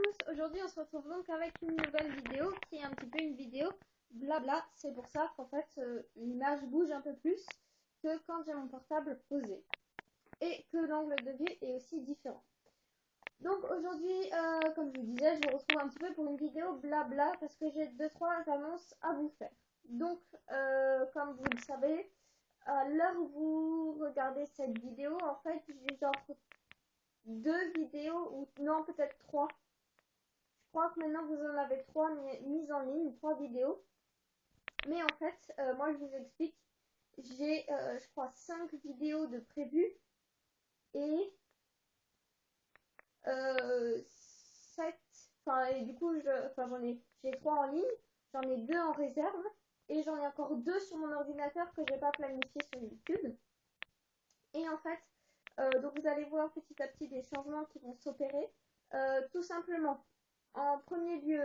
tous, aujourd'hui on se retrouve donc avec une nouvelle vidéo qui est un petit peu une vidéo blabla. C'est pour ça qu'en fait l'image bouge un peu plus que quand j'ai mon portable posé et que l'angle de vue est aussi différent. Donc aujourd'hui, comme je vous disais, je vous retrouve un petit peu pour une vidéo blabla parce que j'ai 2-3 annonces à vous faire. Donc comme vous le savez, à l'heure où vous regardez cette vidéo, en fait j'ai genre 2 vidéos ou non peut-être 3. Je crois que maintenant vous en avez 3 mises en ligne, 3 vidéos. Mais en fait, moi je vous explique. J'ai, je crois, 5 vidéos de prévues et 7. Enfin, et du coup, j'ai 3 en ligne, j'en ai 2 en réserve et j'en ai encore 2 sur mon ordinateur que j'ai pas planifié sur YouTube. Et en fait, donc vous allez voir petit à petit des changements qui vont s'opérer. Tout simplement, en premier lieu,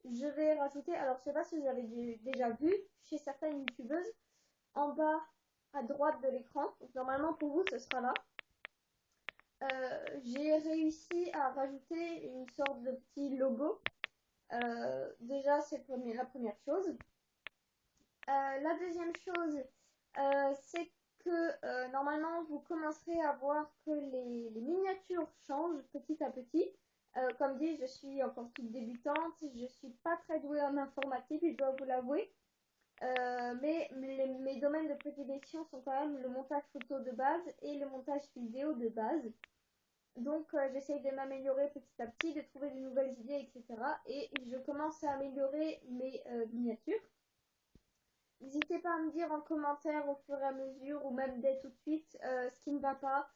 je vais rajouter, alors je sais pas si vous avez déjà vu chez certaines youtubeuses, en bas à droite de l'écran, donc normalement pour vous ce sera là, j'ai réussi à rajouter une sorte de petit logo. Déjà c'est la première chose. La deuxième chose, c'est que normalement vous commencerez à voir que les miniatures changent petit à petit. Comme dit, je suis encore toute débutante, je suis pas très douée en informatique, je dois vous l'avouer. Mais mes domaines de prédilection sont quand même le montage photo de base et le montage vidéo de base. Donc j'essaye de m'améliorer petit à petit, de trouver de nouvelles idées, etc. Et je commence à améliorer mes miniatures. N'hésitez pas à me dire en commentaire au fur et à mesure ou même dès tout de suite ce qui ne va pas.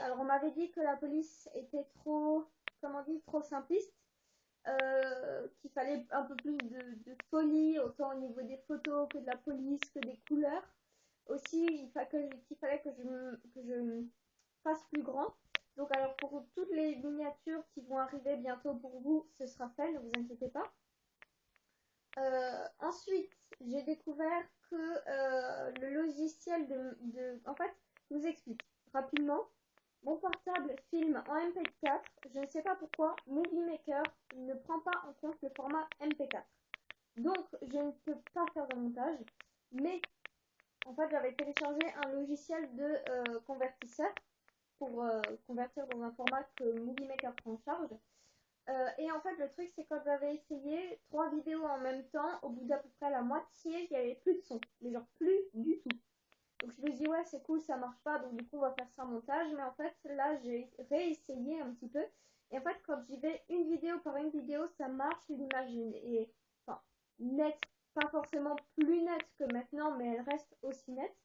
Alors on m'avait dit que la police était trop, comment dire, trop simpliste, qu'il fallait un peu plus de folie, autant au niveau des photos que de la police, que des couleurs. Aussi, qu'il fallait que je fasse plus grand. Donc alors pour toutes les miniatures qui vont arriver bientôt pour vous, ce sera fait, ne vous inquiétez pas. Ensuite, j'ai découvert que le logiciel En fait, je vous explique rapidement. Mon portable filme en MP4. Je ne sais pas pourquoi Movie Maker ne prend pas en compte le format MP4. Donc, je ne peux pas faire de montage. Mais, en fait, j'avais téléchargé un logiciel de convertisseur pour convertir dans un format que Movie Maker prend en charge. Et en fait, le truc, c'est quand j'avais essayé 3 vidéos en même temps, au bout d'à peu près la moitié, il n'y avait plus de son. Mais genre plus du tout. Donc je me dis, ouais, c'est cool, ça marche pas. Donc du coup, on va faire ça en montage. Mais en fait, là, j'ai réessayé un petit peu. Et en fait, quand j'y vais une vidéo par une vidéo, ça marche. L'image est enfin, nette. Pas forcément plus nette que maintenant, mais elle reste aussi nette.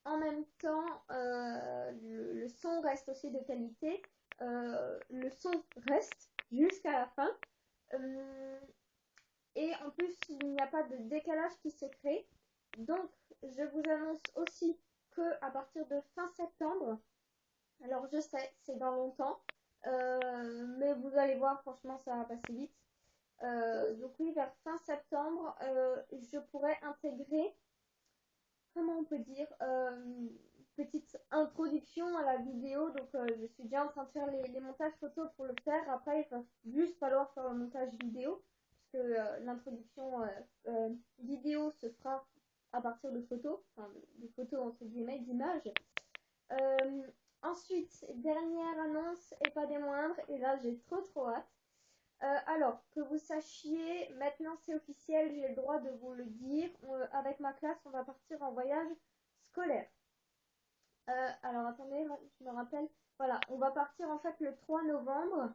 En même temps, le son reste aussi de qualité. Le son reste jusqu'à la fin. Et en plus, il n'y a pas de décalage qui se crée. Donc, je vous annonce aussi que à partir de fin septembre, alors je sais, c'est dans longtemps, mais vous allez voir, franchement, ça va passer vite. Donc oui, vers fin septembre, je pourrais intégrer, comment on peut dire, petite introduction à la vidéo. Donc je suis déjà en train de faire les montages photos pour le faire. Après, il va juste falloir faire le montage vidéo, puisque l'introduction vidéo se fera à partir de photos, enfin de photos entre guillemets, d'images. Ensuite, dernière annonce et pas des moindres, et là j'ai trop hâte. Alors, que vous sachiez, maintenant c'est officiel, j'ai le droit de vous le dire. Avec ma classe, on va partir en voyage scolaire. Alors, attendez, je me rappelle. Voilà, on va partir en fait le 3 novembre.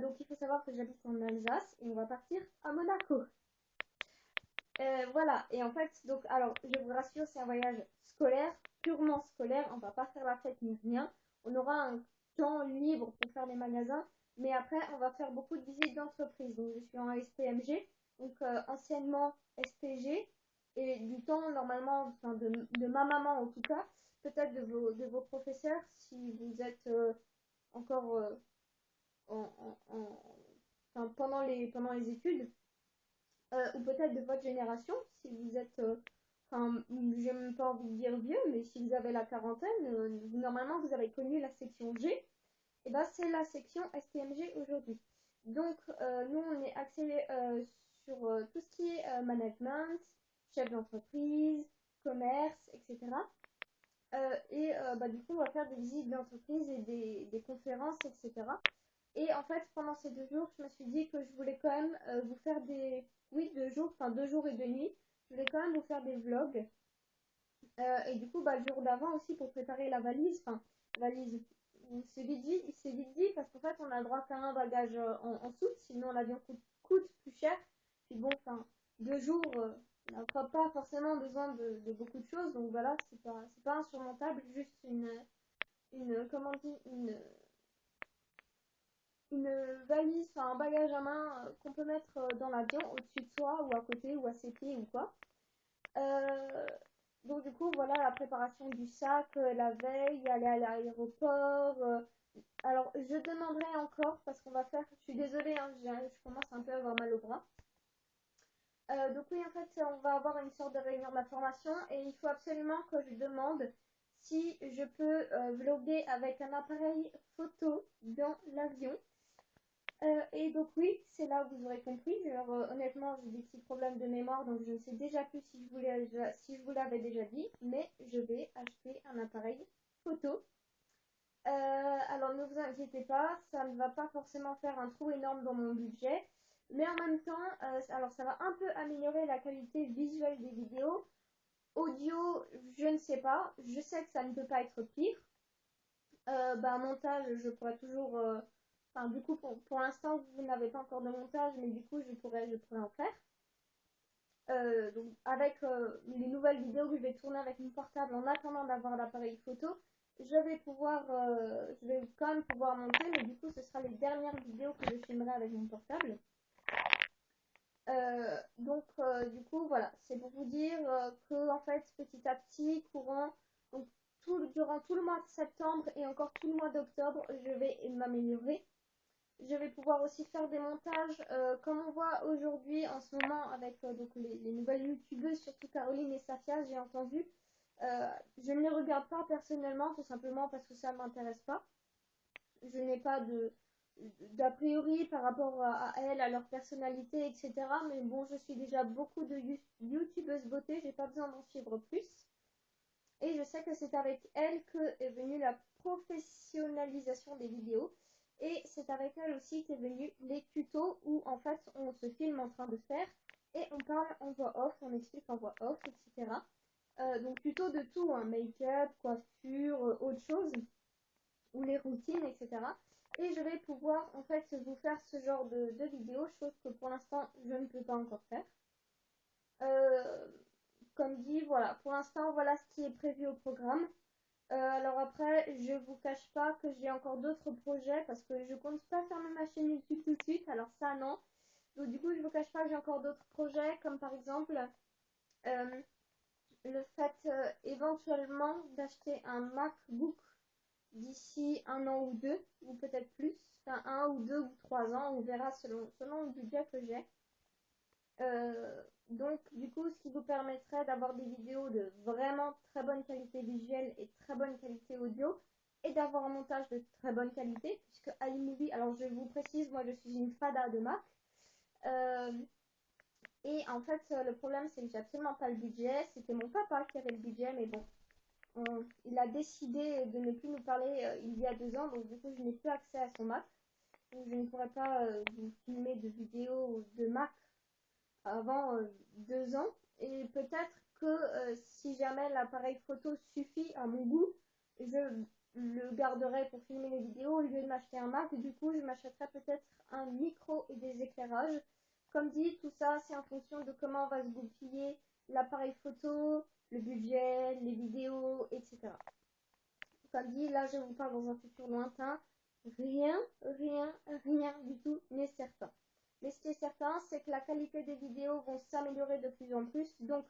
Donc, il faut savoir que j'habite en Alsace et on va partir à Monaco. Voilà, et en fait, donc, alors, je vous rassure, c'est un voyage scolaire, purement scolaire. On va pas faire la fête ni rien. On aura un temps libre pour faire les magasins. Mais après, on va faire beaucoup de visites d'entreprise. Donc, je suis en SPMG, donc anciennement SPG. Et du temps, normalement, enfin, de ma maman en tout cas, peut-être de vos professeurs, si vous êtes encore enfin, pendant les études, ou peut-être de votre génération, si vous êtes, enfin, j'ai même pas envie de dire vieux, mais si vous avez la quarantaine, normalement, vous avez connu la section G. et ben, c'est la section STMG aujourd'hui. Donc, nous, on est axé sur tout ce qui est management, chef d'entreprise, commerce, etc. Du coup, on va faire des visites d'entreprise et des conférences, etc. Et en fait, pendant ces 2 jours, je me suis dit que je voulais quand même vous faire des... Oui, 2 jours, enfin 2 jours et 2 nuits. Je voulais quand même vous faire des vlogs. Et du coup, le jour d'avant aussi, pour préparer la valise, enfin, valise, c'est vite dit, parce qu'en fait, on a le droit qu'à un bagage en soute, sinon l'avion coûte plus cher. Puis bon, enfin, 2 jours, on n'a pas forcément besoin de beaucoup de choses, donc voilà, c'est pas insurmontable, juste comment on dit, une valise, enfin un bagage à main qu'on peut mettre dans l'avion au-dessus de soi ou à côté ou à ses pieds ou quoi. Euh, donc du coup voilà la préparation du sac la veille, aller à l'aéroport. Alors je demanderai encore parce qu'on va faire, je suis désolée, hein, je commence un peu à avoir mal au bras. Donc oui, en fait, on va avoir une sorte de réunion d'information et il faut absolument que je demande si je peux vlogger avec un appareil photo dans l'avion. Et donc oui, c'est là où vous aurez compris. Alors, honnêtement, j'ai des petits problèmes de mémoire, donc je ne sais déjà plus si je vous l'avais déjà dit, mais je vais acheter un appareil photo. Alors ne vous inquiétez pas, ça ne va pas forcément faire un trou énorme dans mon budget, mais en même temps, alors ça va un peu améliorer la qualité visuelle des vidéos. Audio, je ne sais pas, je sais que ça ne peut pas être pire. Montage, je pourrais toujours. Enfin, du coup, pour l'instant, vous n'avez pas encore de montage, mais du coup, je pourrais en faire. Donc, avec les nouvelles vidéos que je vais tourner avec mon portable en attendant d'avoir l'appareil photo, je vais quand même pouvoir monter, mais du coup, ce sera les dernières vidéos que je filmerai avec mon portable. Du coup, voilà, c'est pour vous dire que, en fait, petit à petit, donc, durant tout le mois de septembre et encore tout le mois d'octobre, je vais m'améliorer. Je vais pouvoir aussi faire des montages, comme on voit aujourd'hui en ce moment avec donc les nouvelles youtubeuses, surtout Caroline et Safia, j'ai entendu. Je ne les regarde pas personnellement, tout simplement parce que ça ne m'intéresse pas. Je n'ai pas d'a priori par rapport à elles, à leur personnalité, etc. Mais bon, je suis déjà beaucoup de youtubeuses beauté, j'ai pas besoin d'en suivre plus. Et je sais que c'est avec elles que est venue la professionnalisation des vidéos. Et c'est avec elles aussi qu'est venu les tutos où en fait on se filme en train de faire et on parle en voix off, on explique en voix off, etc. Donc tutos de tout, hein, make-up, coiffure, autre chose, ou les routines, etc. Et je vais pouvoir en fait vous faire ce genre de vidéos, chose que pour l'instant je ne peux pas encore faire. Comme dit, voilà, pour l'instant, voilà ce qui est prévu au programme. Alors après, je vous cache pas que j'ai encore d'autres projets parce que je compte pas fermer ma chaîne YouTube tout de suite. Alors ça, non. Donc du coup, je vous cache pas que j'ai encore d'autres projets comme par exemple euh, le fait éventuellement d'acheter un MacBook d'ici 1 an ou 2 ou peut-être plus. Enfin 1 ou 2 ou 3 ans, on verra selon le budget que j'ai. Donc, du coup, ce qui vous permettrait d'avoir des vidéos de vraiment très bonne qualité visuelle et très bonne qualité audio et d'avoir un montage de très bonne qualité, puisque iMovie, alors je vous précise, moi je suis une fada de Mac. Euh, et en fait, le problème, c'est que j'ai absolument pas le budget. C'était mon papa qui avait le budget, mais bon, il a décidé de ne plus nous parler il y a 2 ans, donc du coup, je n'ai plus accès à son Mac. Donc, je ne pourrais pas vous filmer de vidéos de Mac avant 2 ans. Et peut-être que si jamais l'appareil photo suffit à mon goût, je le garderai pour filmer les vidéos au lieu de m'acheter un Mac. Du coup, je m'achèterai peut-être un micro et des éclairages. Comme dit, tout ça, c'est en fonction de comment va se goupiller l'appareil photo, le budget, les vidéos, etc. Comme dit, là, je vous parle dans un futur lointain. Rien, rien du tout n'est certain. Mais ce qui est certain, c'est que la qualité des vidéos vont s'améliorer de plus en plus. Donc,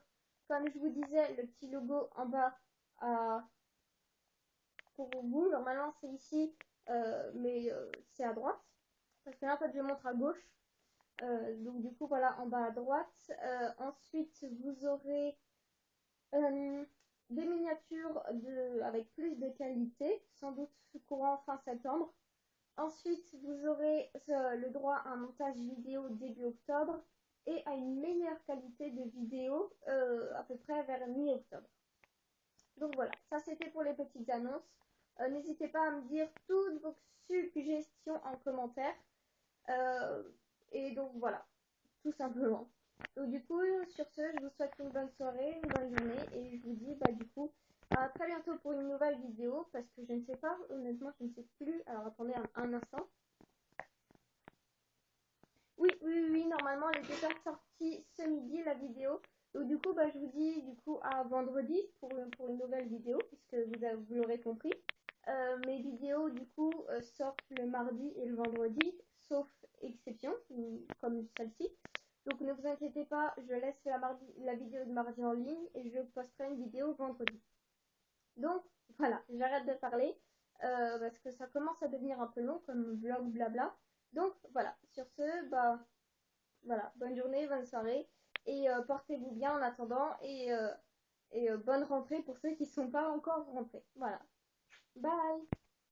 comme je vous disais, le petit logo en bas pour vous, normalement c'est ici, mais c'est à droite. Parce que là, en fait, je montre à gauche. Donc, du coup, voilà, en bas à droite. Ensuite, vous aurez des miniatures avec plus de qualité, sans doute courant fin septembre. Ensuite, vous aurez le droit à un montage vidéo début octobre et à une meilleure qualité de vidéo à peu près vers mi-octobre. Donc voilà, ça c'était pour les petites annonces. N'hésitez pas à me dire toutes vos suggestions en commentaire. Et donc voilà, tout simplement. Donc du coup, sur ce, je vous souhaite une bonne soirée, une bonne journée et je vous dis du coup à très bientôt pour une nouvelle vidéo parce que je ne sais pas, honnêtement, je ne sais plus. Alors attendez un instant. Oui, normalement elle est déjà sortie ce midi la vidéo. Donc du coup, je vous dis du coup à vendredi pour une nouvelle vidéo puisque vous l'aurez compris. Mes vidéos du coup sortent le mardi et le vendredi, sauf exception, comme celle-ci. Donc ne vous inquiétez pas, je laisse la vidéo de mardi en ligne et je posterai une vidéo vendredi. Donc voilà, j'arrête de parler parce que ça commence à devenir un peu long comme vlog blabla. Donc voilà, sur ce, voilà, bonne journée, bonne soirée et portez-vous bien en attendant et bonne rentrée pour ceux qui ne sont pas encore rentrés. Voilà, bye!